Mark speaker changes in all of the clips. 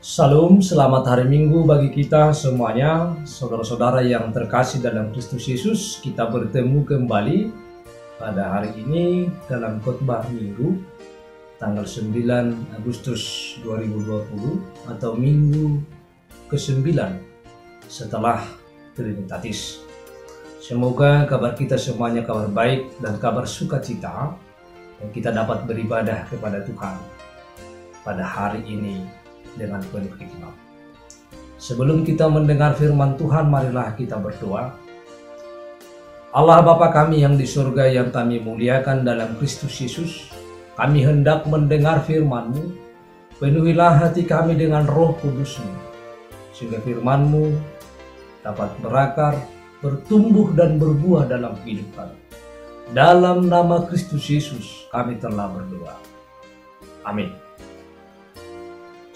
Speaker 1: Salam, selamat hari Minggu bagi kita semuanya, saudara-saudara yang terkasih dalam Kristus Yesus. Kita bertemu kembali pada hari ini dalam khotbah Minggu tanggal 9 Agustus 2020 atau Minggu ke-9 setelah Trinitatis. Semoga kabar kita semuanya kabar baik dan kabar sukacita, dan kita dapat beribadah kepada Tuhan pada hari ini dengan penuh hikmat. Sebelum kita mendengar firman Tuhan, marilah kita berdoa. Allah Bapa kami yang di surga, yang kami muliakan dalam Kristus Yesus, kami hendak mendengar firman-Mu. Penuhilah hati kami dengan Roh Kudus-Mu, sehingga firman-Mu dapat berakar, bertumbuh dan berbuah dalam hidup kami. Dalam nama Kristus Yesus kami telah berdoa. Amin.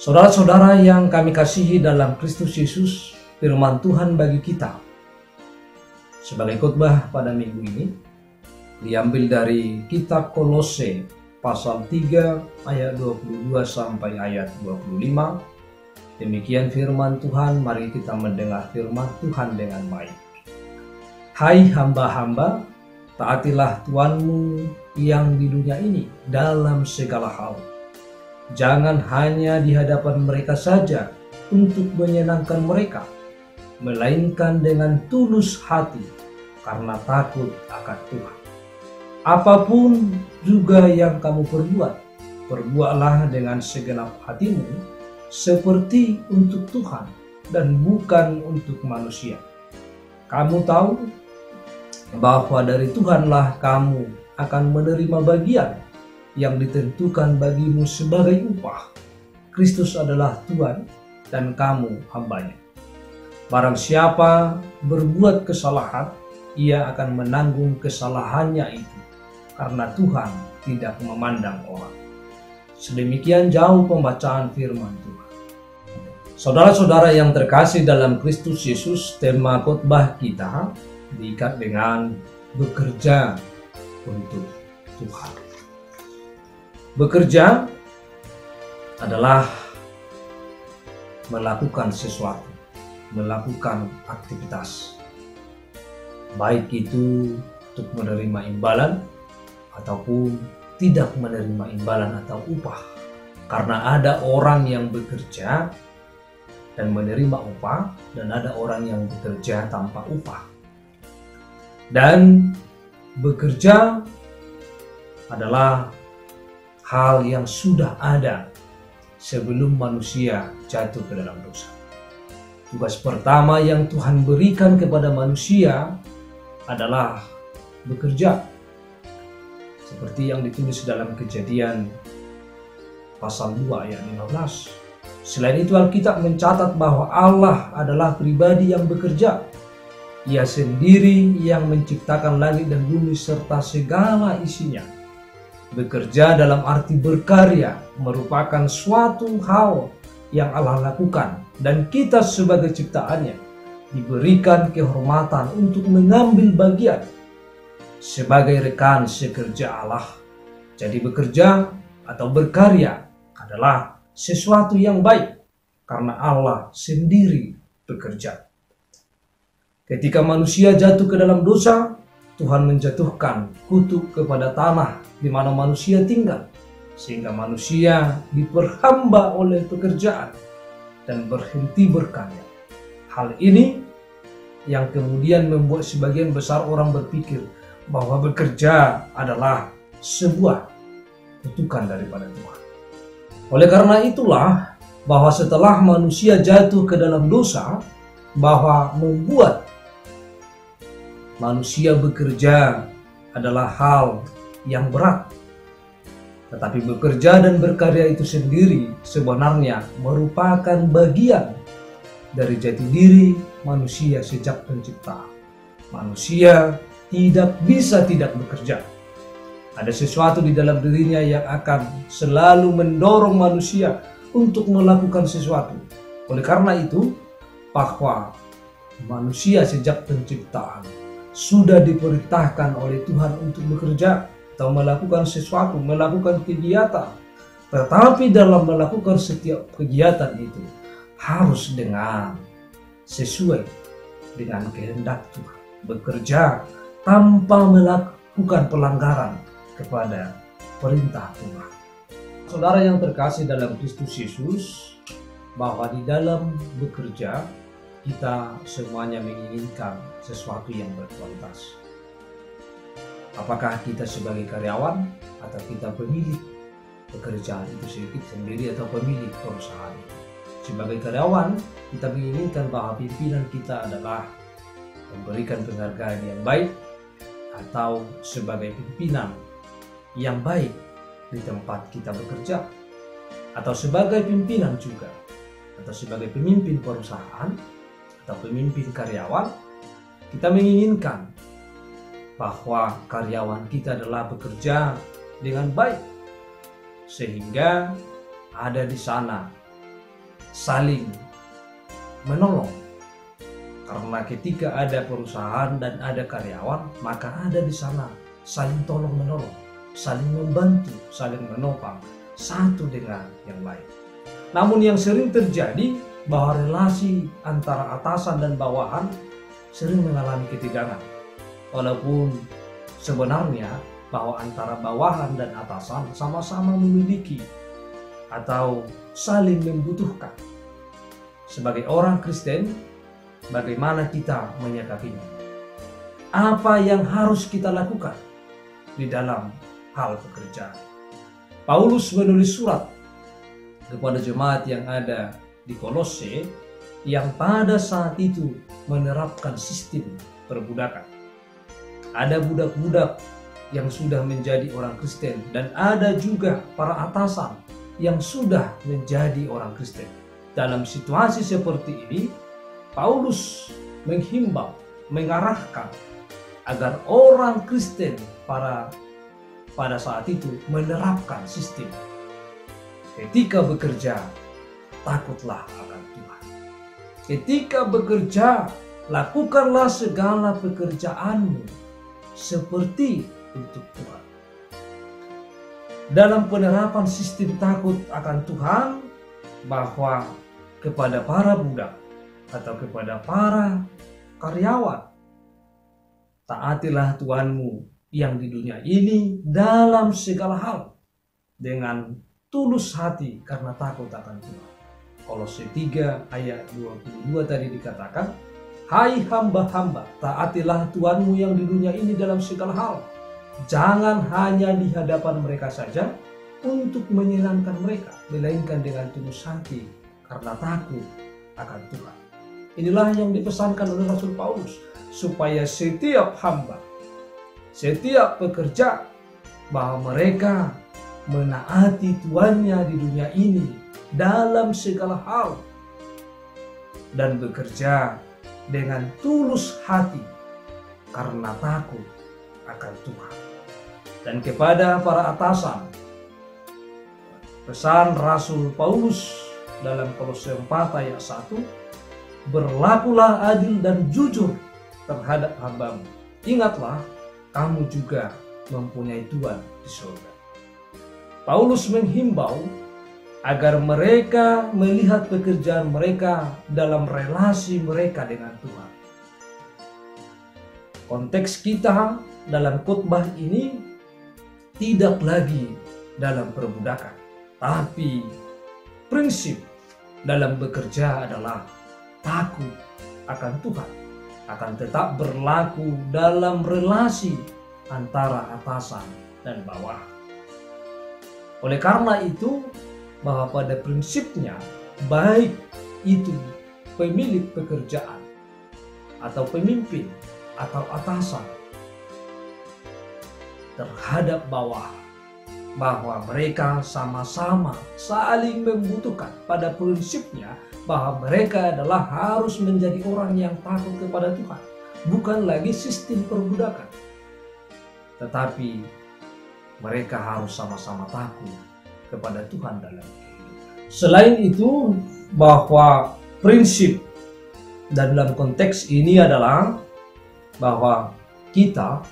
Speaker 1: Saudara-saudara yang kami kasihi dalam Kristus Yesus, firman Tuhan bagi kita sebagai khotbah pada minggu ini diambil dari kitab Kolose pasal 3 ayat 22 sampai ayat 25. Demikian firman Tuhan, mari kita mendengar firman Tuhan dengan baik. Hai hamba-hamba, taatilah Tuhanmu yang di dunia ini dalam segala hal. Jangan hanya di hadapan mereka saja untuk menyenangkan mereka, melainkan dengan tulus hati karena takut akan Tuhan. Apapun juga yang kamu perbuat, perbuatlah dengan segenap hatimu seperti untuk Tuhan dan bukan untuk manusia. Kamu tahu bahwa dari Tuhanlah kamu akan menerima bagian yang ditentukan bagimu sebagai upah. Kristus adalah Tuhan dan kamu hambanya. Barang siapa berbuat kesalahan, ia akan menanggung kesalahannya itu, karena Tuhan tidak memandang orang. Sedemikian jauh pembacaan firman Tuhan. Saudara-saudara yang terkasih dalam Kristus Yesus, tema khotbah kita diikat dengan bekerja untuk Tuhan. Bekerja adalah melakukan sesuatu, melakukan aktivitas, baik itu untuk menerima imbalan ataupun tidak menerima imbalan atau upah. Karena ada orang yang bekerja dan menerima upah, dan ada orang yang bekerja tanpa upah. Dan bekerja adalah hal yang sudah ada sebelum manusia jatuh ke dalam dosa. Tugas pertama yang Tuhan berikan kepada manusia adalah bekerja. Seperti yang ditulis dalam Kejadian pasal 2 ayat 15. Selain itu Alkitab mencatat bahwa Allah adalah pribadi yang bekerja. Ia sendiri yang menciptakan langit dan bumi serta segala isinya. Bekerja dalam arti berkarya merupakan suatu hal yang Allah lakukan, dan kita sebagai ciptaannya diberikan kehormatan untuk mengambil bagian sebagai rekan sekerja Allah. Jadi bekerja atau berkarya adalah sesuatu yang baik karena Allah sendiri bekerja. Ketika manusia jatuh ke dalam dosa, Tuhan menjatuhkan kutuk kepada tanah di mana manusia tinggal, sehingga manusia diperhamba oleh pekerjaan dan berhenti berkarya. Hal ini yang kemudian membuat sebagian besar orang berpikir bahwa bekerja adalah sebuah kutukan daripada Tuhan. Oleh karena itulah bahwa setelah manusia jatuh ke dalam dosa, bahwa membuat manusia bekerja adalah hal yang berat. Tetapi bekerja dan berkarya itu sendiri sebenarnya merupakan bagian dari jati diri manusia sejak penciptaan. Manusia tidak bisa tidak bekerja. Ada sesuatu di dalam dirinya yang akan selalu mendorong manusia untuk melakukan sesuatu. Oleh karena itu, bahwa manusia sejak penciptaan sudah diperintahkan oleh Tuhan untuk bekerja atau melakukan sesuatu, melakukan kegiatan. Tetapi dalam melakukan setiap kegiatan itu, harus dengan sesuai dengan kehendak Tuhan, bekerja tanpa melakukan pelanggaran kepada perintah Tuhan. Saudara yang terkasih dalam Kristus Yesus, bahwa di dalam bekerja kita semuanya menginginkan sesuatu yang berkualitas. Apakah kita sebagai karyawan atau kita pemilik pekerjaan itu sendiri atau pemilik perusahaan. Sebagai karyawan, kita menginginkan bahwa pimpinan kita adalah memberikan penghargaan yang baik, atau sebagai pimpinan yang baik di tempat kita bekerja, atau sebagai pimpinan juga, atau sebagai pemimpin perusahaan atau pemimpin karyawan, kita menginginkan bahwa karyawan kita adalah bekerja dengan baik, sehingga ada di sana saling menolong. Karena ketika ada perusahaan dan ada karyawan, maka ada di sana saling tolong menolong, saling membantu, saling menopang satu dengan yang lain. Namun yang sering terjadi bahwa relasi antara atasan dan bawahan sering mengalami ketegangan. Walaupun sebenarnya bahwa antara bawahan dan atasan sama-sama memiliki atau saling membutuhkan. Sebagai orang Kristen, bagaimana kita menyikapinya? Apa yang harus kita lakukan di dalam hal pekerjaan? Paulus menulis surat kepada jemaat yang ada di Kolose yang pada saat itu menerapkan sistem perbudakan. Ada budak-budak yang sudah menjadi orang Kristen dan ada juga para atasan yang sudah menjadi orang Kristen. Dalam situasi seperti ini, Paulus menghimbau, mengarahkan agar orang Kristen pada saat itu menerapkan sistem. Ketika bekerja, takutlah akan Tuhan. Ketika bekerja, lakukanlah segala pekerjaanmu seperti untuk Tuhan. Dalam penerapan sistem takut akan Tuhan, bahwa kepada para budak atau kepada para karyawan, taatilah Tuhanmu yang di dunia ini dalam segala hal dengan tulus hati karena takut akan Tuhan. Kolose 3 ayat 22 tadi dikatakan, hai hamba-hamba, taatilah Tuhanmu yang di dunia ini dalam segala hal. Jangan hanya di hadapan mereka saja untuk menyenangkan mereka, melainkan dengan tulus hati karena takut akan Tuhan. Inilah yang dipesankan oleh Rasul Paulus, supaya setiap hamba, setiap pekerja, bahwa mereka menaati Tuhannya di dunia ini dalam segala hal dan bekerja dengan tulus hati karena takut akan Tuhan. Dan kepada para atasan, pesan Rasul Paulus dalam Kolose 4 ayat 1, berlakulah adil dan jujur terhadap hambamu. Ingatlah, kamu juga mempunyai Tuhan di surga. Paulus menghimbau agar mereka melihat pekerjaan mereka dalam relasi mereka dengan Tuhan. Konteks kita dalam khotbah ini tidak lagi dalam perbudakan, tapi prinsip dalam bekerja adalah takut akan Tuhan, akan tetap berlaku dalam relasi antara atasan dan bawahan. Oleh karena itu, bahwa pada prinsipnya, baik itu pemilik pekerjaan atau pemimpin atau atasan terhadap bawahan, bahwa mereka sama-sama saling membutuhkan. Pada prinsipnya bahwa mereka adalah harus menjadi orang yang takut kepada Tuhan, bukan lagi sistem perbudakan, tetapi mereka harus sama-sama takut kepada Tuhan dalam kehidupan. Selain itu, bahwa prinsip dalam konteks ini adalah bahwa kita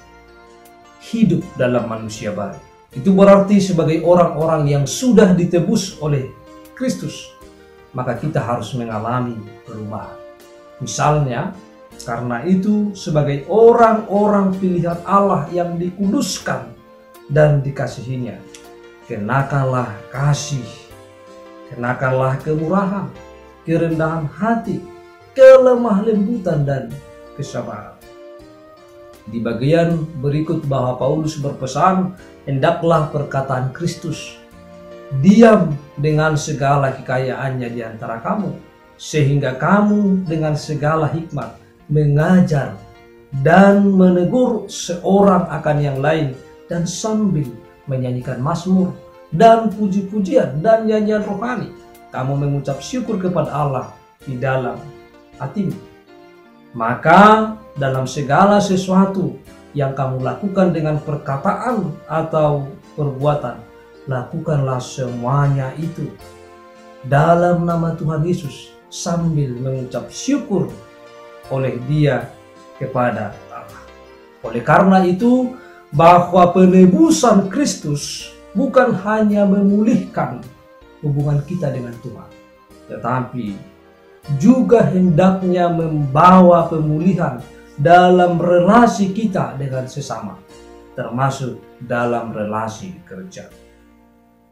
Speaker 1: hidup dalam manusia baru. Itu berarti sebagai orang-orang yang sudah ditebus oleh Kristus, maka kita harus mengalami perubahan. Misalnya, karena itu sebagai orang-orang pilihan Allah yang dikuduskan dan dikasihinya, kenakanlah kasih, kenakanlah kemurahan, kerendahan hati, kelemah lembutan, dan kesabaran. Di bagian berikut bahwa Paulus berpesan, hendaklah perkataan Kristus diam dengan segala kekayaannya di antara kamu, sehingga kamu dengan segala hikmat mengajar dan menegur seorang akan yang lain, dan sambil menyanyikan mazmur dan puji-pujian dan nyanyian rohani, kamu mengucap syukur kepada Allah di dalam hatimu. Maka dalam segala sesuatu yang kamu lakukan dengan perkataan atau perbuatan, lakukanlah semuanya itu dalam nama Tuhan Yesus sambil mengucap syukur oleh Dia kepada Allah. Oleh karena itu, bahwa penebusan Kristus bukan hanya memulihkan hubungan kita dengan Tuhan, tetapi juga hendaknya membawa pemulihan dalam relasi kita dengan sesama, termasuk dalam relasi kerja.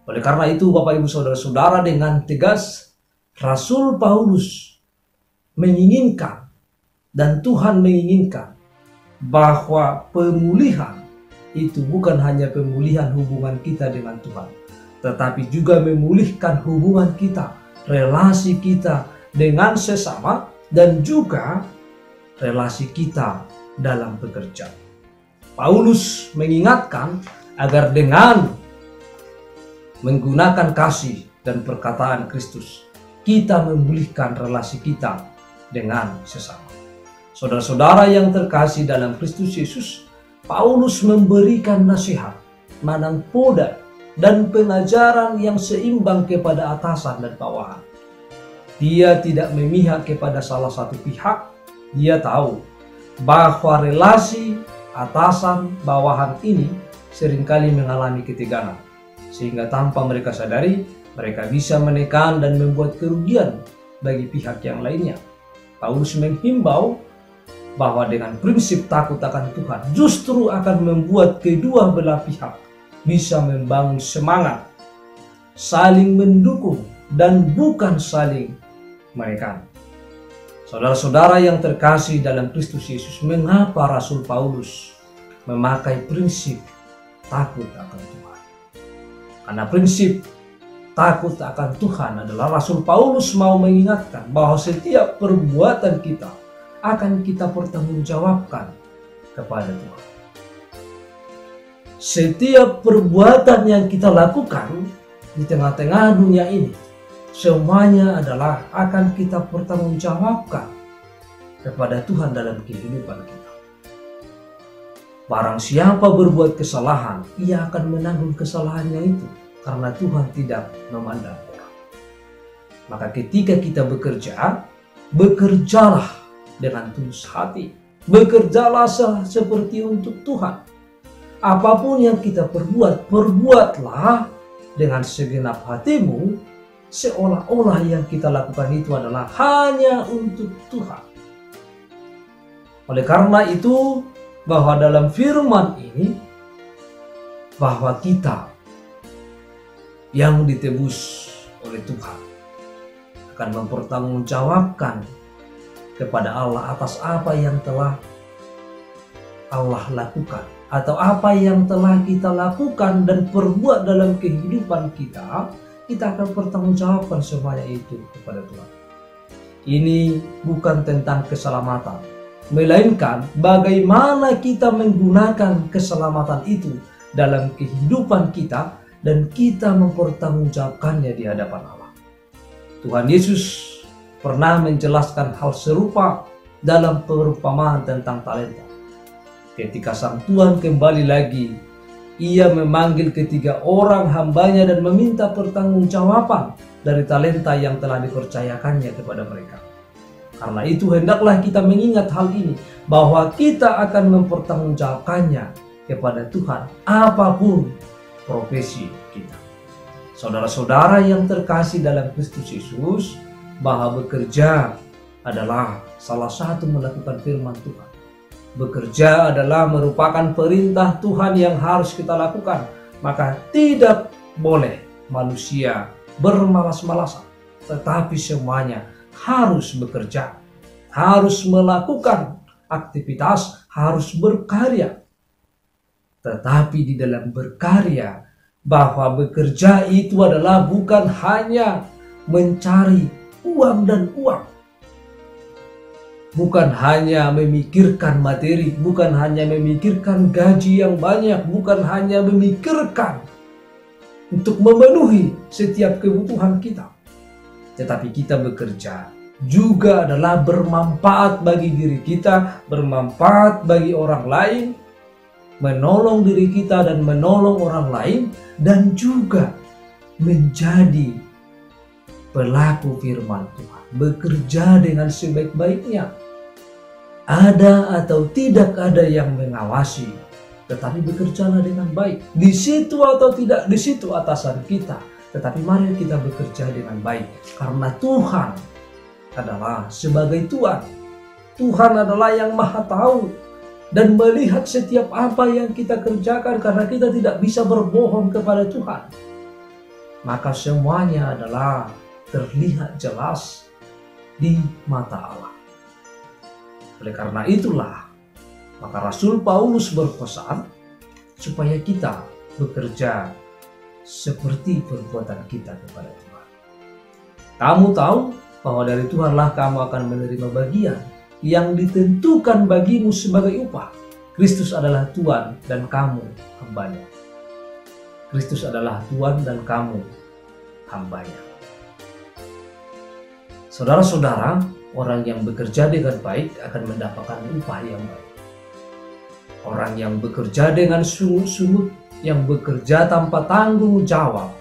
Speaker 1: Oleh karena itu, Bapak Ibu Saudara-saudara, dengan tegas Rasul Paulus menginginkan dan Tuhan menginginkan bahwa pemulihan itu bukan hanya pemulihan hubungan kita dengan Tuhan, tetapi juga memulihkan hubungan kita, relasi kita dengan sesama, dan juga relasi kita dalam pekerjaan. Paulus mengingatkan agar dengan menggunakan kasih dan perkataan Kristus, kita memulihkan relasi kita dengan sesama. Saudara-saudara yang terkasih dalam Kristus Yesus, Paulus memberikan nasihat, manangpoda, dan pengajaran yang seimbang kepada atasan dan bawahan. Dia tidak memihak kepada salah satu pihak. Dia tahu bahwa relasi atasan bawahan ini seringkali mengalami ketegangan, sehingga tanpa mereka sadari, mereka bisa menekan dan membuat kerugian bagi pihak yang lainnya. Paulus menghimbau bahwa dengan prinsip takut akan Tuhan justru akan membuat kedua belah pihak bisa membangun semangat, saling mendukung, dan bukan saling menekan. Saudara-saudara yang terkasih dalam Kristus Yesus, mengapa Rasul Paulus memakai prinsip takut akan Tuhan? Karena prinsip takut akan Tuhan adalah Rasul Paulus mau mengingatkan bahwa setiap perbuatan kita akan kita pertanggungjawabkan kepada Tuhan. Setiap perbuatan yang kita lakukan di tengah-tengah dunia ini, semuanya adalah akan kita pertanggungjawabkan kepada Tuhan dalam kehidupan kita. Barang siapa berbuat kesalahan, ia akan menanggung kesalahannya itu, karena Tuhan tidak memandang orang. Maka ketika kita bekerja, bekerjalah dengan tulus hati, bekerjalah seperti untuk Tuhan. Apapun yang kita perbuat, perbuatlah dengan segenap hatimu, seolah-olah yang kita lakukan itu adalah hanya untuk Tuhan. Oleh karena itu, bahwa dalam firman ini, bahwa kita yang ditebus oleh Tuhan akan mempertanggungjawabkan kepada Allah atas apa yang telah Allah lakukan, atau apa yang telah kita lakukan dan perbuat dalam kehidupan kita, kita akan pertanggungjawabkan semuanya itu kepada Tuhan. Ini bukan tentang keselamatan, melainkan bagaimana kita menggunakan keselamatan itu dalam kehidupan kita, dan kita mempertanggungjawabkannya di hadapan Allah. Tuhan Yesus pernah menjelaskan hal serupa dalam perumpamaan tentang talenta. Ketika sang Tuhan kembali lagi, ia memanggil ketiga orang hambanya dan meminta pertanggungjawaban dari talenta yang telah dipercayakannya kepada mereka. Karena itu hendaklah kita mengingat hal ini, bahwa kita akan mempertanggungjawabkannya kepada Tuhan apapun profesi kita. Saudara-saudara yang terkasih dalam Kristus Yesus, bahwa bekerja adalah salah satu melakukan firman Tuhan. Bekerja adalah merupakan perintah Tuhan yang harus kita lakukan. Maka tidak boleh manusia bermalas-malasan, tetapi semuanya harus bekerja, harus melakukan aktivitas, harus berkarya. Tetapi di dalam berkarya, bahwa bekerja itu adalah bukan hanya mencari uang dan uang, bukan hanya memikirkan materi, bukan hanya memikirkan gaji yang banyak, bukan hanya memikirkan untuk memenuhi setiap kebutuhan kita. Tetapi kita bekerja juga adalah bermanfaat bagi diri kita, bermanfaat bagi orang lain, menolong diri kita dan menolong orang lain, dan juga menjadi pelaku firman Tuhan, bekerja dengan sebaik-baiknya. Ada atau tidak ada yang mengawasi, tetapi bekerjalah dengan baik. Di situ atau tidak di situ atasan kita, tetapi mari kita bekerja dengan baik, karena Tuhan adalah sebagai Tuhan. Tuhan adalah yang Maha Tahu dan melihat setiap apa yang kita kerjakan, karena kita tidak bisa berbohong kepada Tuhan. Maka semuanya adalah terlihat jelas di mata Allah. Oleh karena itulah, maka Rasul Paulus berpesan supaya kita bekerja seperti perbuatan kita kepada Tuhan. Kamu tahu bahwa dari Tuhanlah kamu akan menerima bagian yang ditentukan bagimu sebagai upah. Kristus adalah Tuhan dan kamu hambanya. Kristus adalah Tuhan dan kamu hambanya. Saudara-saudara, orang yang bekerja dengan baik akan mendapatkan upah yang baik. Orang yang bekerja dengan sungguh-sungguh, yang bekerja tanpa tanggung jawab,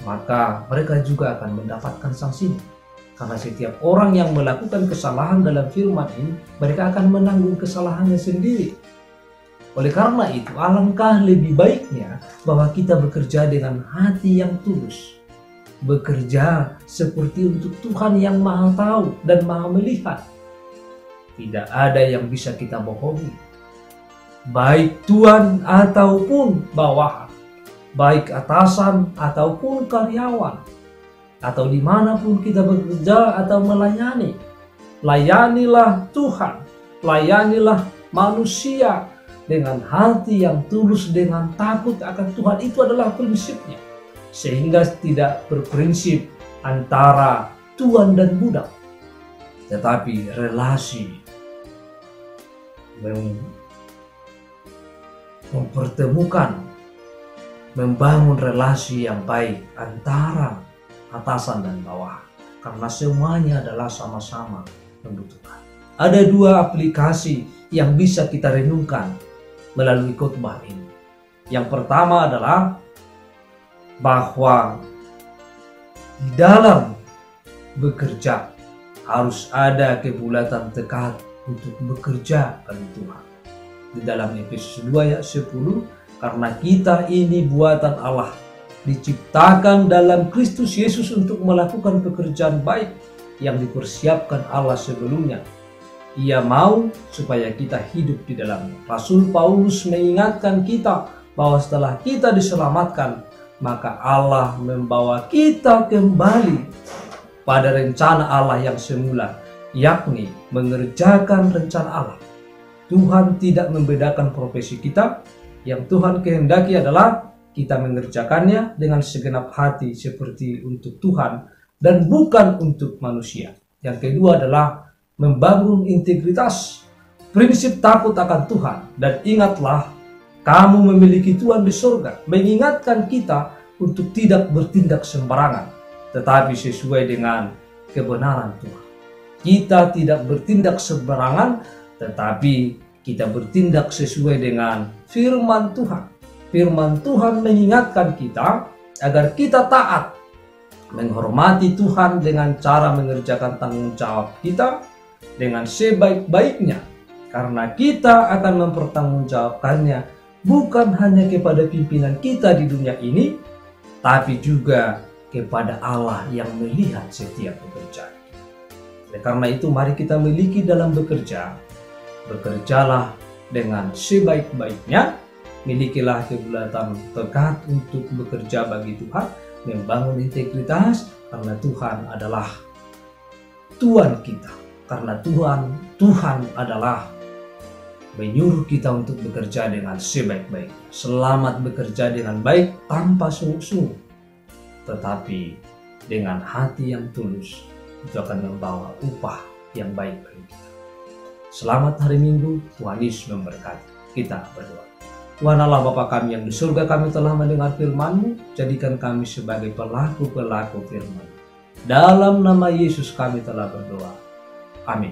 Speaker 1: maka mereka juga akan mendapatkan sanksinya. Karena setiap orang yang melakukan kesalahan dalam firman ini, mereka akan menanggung kesalahannya sendiri. Oleh karena itu, alangkah lebih baiknya bahwa kita bekerja dengan hati yang tulus. Bekerja seperti untuk Tuhan yang Maha Tahu dan Maha Melihat. Tidak ada yang bisa kita bohongi. Baik Tuhan ataupun bawahan, baik atasan ataupun karyawan, atau dimanapun kita bekerja atau melayani, layanilah Tuhan, layanilah manusia dengan hati yang tulus, dengan takut akan Tuhan. Itu adalah prinsipnya, sehingga tidak berprinsip antara tuan dan budak, tetapi relasi mempertemukan, membangun relasi yang baik antara atasan dan bawah, karena semuanya adalah sama-sama membutuhkan. Ada dua aplikasi yang bisa kita renungkan melalui khotbah ini. Yang pertama adalah bahwa di dalam bekerja harus ada kebulatan tekad untuk bekerja bagi Tuhan. Di dalam Efesus 2 ayat 10, karena kita ini buatan Allah, diciptakan dalam Kristus Yesus untuk melakukan pekerjaan baik yang dipersiapkan Allah sebelumnya. Ia mau supaya kita hidup di dalamnya. Rasul Paulus mengingatkan kita bahwa setelah kita diselamatkan, maka Allah membawa kita kembali pada rencana Allah yang semula, yakni mengerjakan rencana Allah. Tuhan tidak membedakan profesi kita. Yang Tuhan kehendaki adalah kita mengerjakannya dengan segenap hati seperti untuk Tuhan dan bukan untuk manusia. Yang kedua adalah membangun integritas, prinsip takut akan Tuhan. Dan ingatlah, kamu memiliki Tuhan di surga, mengingatkan kita untuk tidak bertindak sembarangan, tetapi sesuai dengan kebenaran Tuhan. Kita tidak bertindak sembarangan, tetapi kita bertindak sesuai dengan firman Tuhan. Firman Tuhan mengingatkan kita agar kita taat, menghormati Tuhan dengan cara mengerjakan tanggung jawab kita dengan sebaik-baiknya, karena kita akan mempertanggungjawabkannya bukan hanya kepada pimpinan kita di dunia ini, tapi juga kepada Allah yang melihat setiap pekerjaan. Oleh karena itu, mari kita miliki dalam bekerja. Bekerjalah dengan sebaik-baiknya. Milikilah kebulatan tekad untuk bekerja bagi Tuhan, membangun integritas, karena Tuhan adalah Tuhan kita. Karena Tuhan adalah menyuruh kita untuk bekerja dengan sebaik-baiknya. Selamat bekerja dengan baik tanpa sungguh-sungguh, tetapi dengan hati yang tulus, itu akan membawa upah yang baik bagi kita. Selamat hari Minggu, Tuhan Yesus memberkati. Kita berdoa. Tuhan Allah Bapa kami yang di surga, kami telah mendengar firman-Mu, jadikan kami sebagai pelaku-pelaku firman. Dalam nama Yesus kami telah berdoa. Amin.